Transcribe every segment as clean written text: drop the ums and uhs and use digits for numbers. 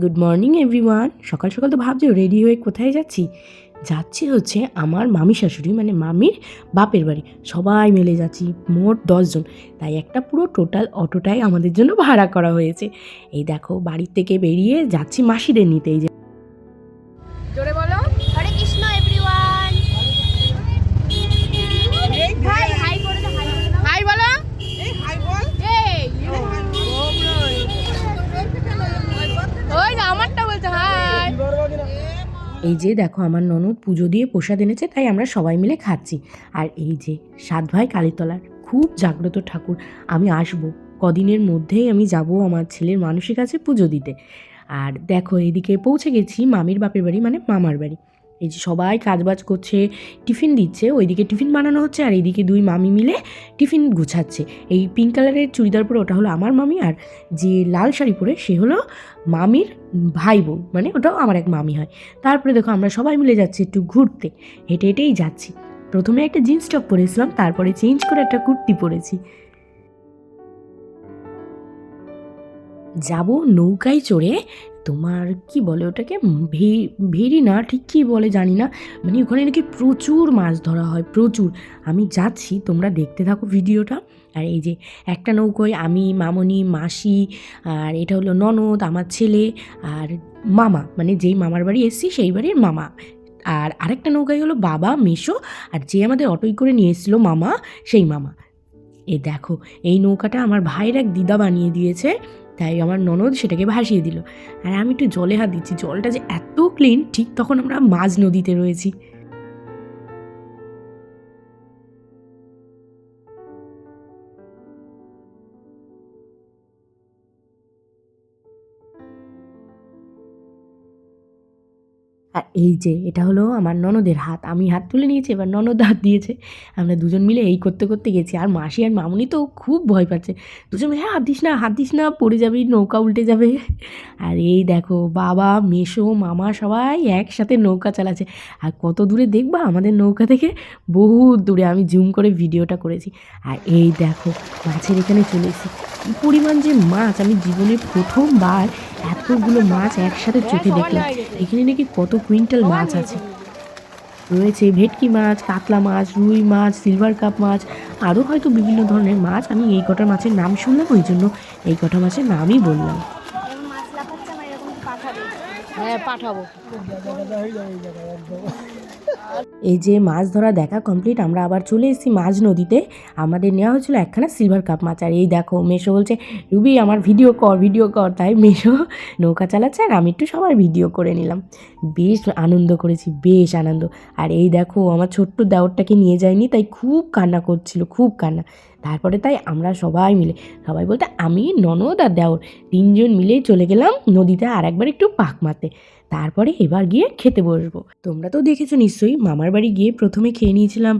Good morning everyone. সকাল সকাল তো ভাবছো রেডি হয়ে কোথায় যাচ্ছি? যাচ্ছি হচ্ছে আমার মামি শাশুড়ি মানে মামির বাপের বাড়ি। সবাই মিলে যাচ্ছি, মোট 10 জন। তাই একটা পুরো টোটাল অটোটাই আমাদের জন্য ভাড়া করা হয়েছে। এই দেখো বাড়ির থেকে বেরিয়ে যাচ্ছি মাসিদের নিতে। এই যে জোরে বলো, হরে কৃষ্ণ এভরিওয়ান। হাই হাই করে দাও, হাই বলো, এই হাই বল, এই ওই না আমারটা বলছে হাই। এই যে দেখো আমার ননদ পুজো দিয়ে প্রসাদ এনেছে, তাই আমরা সবাই মিলে খাচ্ছি। আর এই যে 7 ভাই কালীতলার খুব জাগ্রত ঠাকুর। আমি আসবো কদিনের মধ্যেই, আমি যাব আমার ছেলের মানসিক আছে পুজো দিতে। আর দেখো এদিকে পৌঁছে গেছি মামির বাপের বাড়ি মানে মামার বাড়ি। এই যে সবাই কাজবাজ করছে, টিফিন দিচ্ছে, ওইদিকে টিফিন বানানো হচ্ছে আর এইদিকে 2 মামি মিলে টিফিন গুছাচ্ছে। এই পিঙ্ক কালারের চুড়িদার পরে ওটা হলো আমার মামি, আর যে লাল শাড়ি পরে সে হলো মামির ভাই বউ, মানে ওটাও আমার এক মামি হয়। তারপরে দেখো আমরা সবাই মিলে যাচ্ছি একটু ঘুরতে, হেঁটে হেঁটেই যাচ্ছি। প্রথমে একটা জিন্স টপ পরেছিলাম, তারপরে চেঞ্জ করে একটা কুর্তি পরেছি। যাব নৌকায় চড়ে, তোমার কি বলে ওটাকে, ভেরি না ঠিক কী বলে জানি না, মানে ওখানে নাকি প্রচুর মাছ ধরা হয়, প্রচুর। আমি যাচ্ছি, তোমরা দেখতে থাকো ভিডিওটা। আর এই যে একটা নৌকোয় আমি, মামনি, মাসি, আর এটা হলো ননদ, আমার ছেলে, আর মামা, মানে যেই মামার বাড়ি এসেছি সেই বাড়ির মামা। আর আরেকটা নৌকায় হলো বাবা, মেসো, আর যে আমাদের অটোই করে নিয়ে এসেছিলো মামা, সেই মামা। এই দেখো এই নৌকাটা আমার ভাইয়ের এক দিদা বানিয়ে দিয়েছে, তাই আমার ননদ সেটাকে ভাসিয়ে দিল। আর আমি একটু জলে হাত দিচ্ছি, জলটা যে এত ক্লিন, ঠিক তখন আমরা মাঝ নদীতে রয়েছি। আর এই যে এটা হলো আমার ননদের হাত, আমি হাত তুলে নিয়েছি, এবার ননদ হাত দিয়েছে। আমরা দুজন মিলে এই করতে করতে গেছি। আর মাসি আর মামুনি তো খুব ভয় পাচ্ছে, দুজন মিলে হ্যাঁ হাত দিস না, পড়ে যাবি, নৌকা উল্টে যাবে। আর এই দেখো বাবা, মেসো, মামা সবাই একসাথে নৌকা চালাচ্ছে। আর কত দূরে দেখবা আমাদের নৌকা থেকে, বহুত দূরে, আমি জুম করে ভিডিওটা করেছি। আর এই দেখো মাছের এখানে চলে এসেছি, কী পরিমাণ যে মাছ, আমি জীবনে প্রথমবার এতগুলো মাছ একসাথে চোখে দেখলাম। এখানে নাকি কত কুইন্টাল মাছ আছে, রয়েছে ভেটকি মাছ, কাতলা মাছ, রুই মাছ, সিলভার কাপ মাছ, আরও হয়তো বিভিন্ন ধরনের মাছ। আমি এই কটা মাছের নাম শুনলাম, ওই জন্য এই কটা মাছের নামই বললাম। হ্যাঁ পাঠাবো। এই যে মাছ ধরা দেখা কমপ্লিট, আমরা আবার চলে এসেছি মাঝ নদীতে। আমাদের নেওয়া হয়েছিল একখানা সিলভার কাপ মাছ। আর এই দেখো মেশো বলছে রুবি আমার ভিডিও কর, তাই মেশো নৌকা চালাচ্ছে আর আমি একটু সবার ভিডিও করে নিলাম। বেশ আনন্দ করেছি, বেশ আনন্দ। আর এই দেখো আমার ছোট্ট দেওরটাকে নিয়ে যায়নি, তাই খুব কান্না করছিল, খুব কান্না। তারপরে তাই আমরা সবাই মিলে, সবাই বলতে আমি, ননদ আর দেওর, 3জন মিলেই চলে গেলাম নদীতে আর একবার একটু পাক মারতে। তারপরে এবার গিয়ে খেতে বসবো। তোমরা তো দেখেছো নিশ্চয়ই, মামার বাড়ি গিয়ে প্রথমে খেয়ে নিয়েছিলাম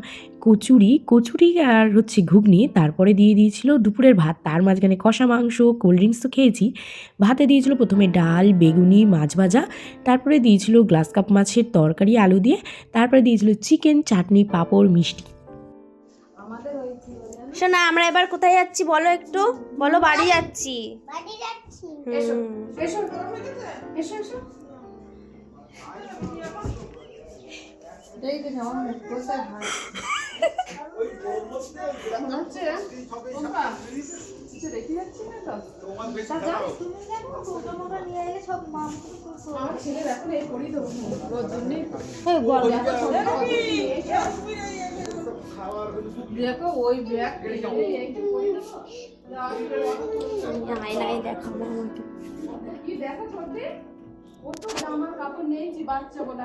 কচুরি আর হচ্ছে ঘুগনি। তারপরে দিয়ে দিয়েছিল দুপুরের ভাত, তার মাঝখানে কষা মাংস, কোল্ড ড্রিঙ্কস তো খেয়েছি। ভাতে দিয়েছিল প্রথমে ডাল, বেগুনি, মাছ ভাজা, তারপরে দিয়েছিল গ্লাস কাপ মাছের তরকারি আলু দিয়ে, তারপরে দিয়েছিল চিকেন, চাটনি, পাঁপড়, মিষ্টি। শোনা আমরা এবার কোথায় যাচ্ছি বলো একটু, বলো বাড়ি যাচ্ছি। দেখো ওই ব্যাগ নাই দেখাবো আমাকে, কি দেখো ছোটে কত জামা কাপড় নিয়েছি বাচ্চা বলা।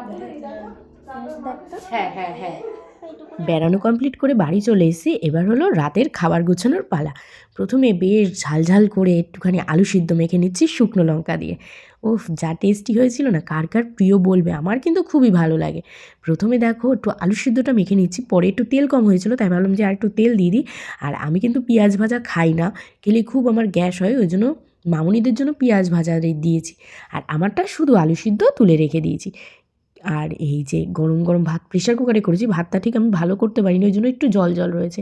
হ্যাঁ হ্যাঁ হ্যাঁ, বেড়ানো কমপ্লিট করে বাড়ি চলে এসেছি। এবার হলো রাতের খাবার গোছানোর পালা। প্রথমে বেশ ঝালঝাল করে একটুখানি আলু সিদ্ধ মেখে নিচ্ছি শুকনো লঙ্কা দিয়ে। ওফ যা টেস্টি হয়েছিল না, কার কার প্রিয় বলবে, আমার কিন্তু খুবই ভালো লাগে। প্রথমে দেখো একটু আলু সিদ্ধটা মেখে নিচ্ছি, পরে একটু তেল কম হয়েছিল তাই ভাবলাম যে আর একটু তেল দিয়ে দিই। আর আমি কিন্তু পেঁয়াজ ভাজা খাই না, খেলে খুব আমার গ্যাস হয়, ওই জন্য মামুনিদের জন্য পেঁয়াজ ভাজা দিয়েছি। আর আমারটা শুধু আলু সিদ্ধ তুলে রেখে দিয়েছি। আর এই যে গরম গরম ভাত প্রেশার কুকারে করেছি, ভাতটা ঠিক আমি ভালো করতে পারিনি, ওই জন্য একটু জল জল রয়েছে।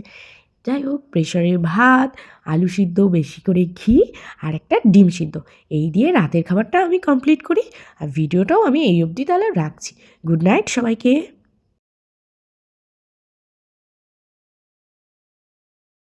যাই হোক, প্রেশারের ভাত, আলু সিদ্ধ, বেশি করে ঘি আর একটা ডিম সিদ্ধ, এই দিয়ে রাতের খাবারটা আমি কমপ্লিট করি। আর ভিডিওটাও আমি এই অবধি তাহলে রাখছি। গুড নাইট সবাইকে।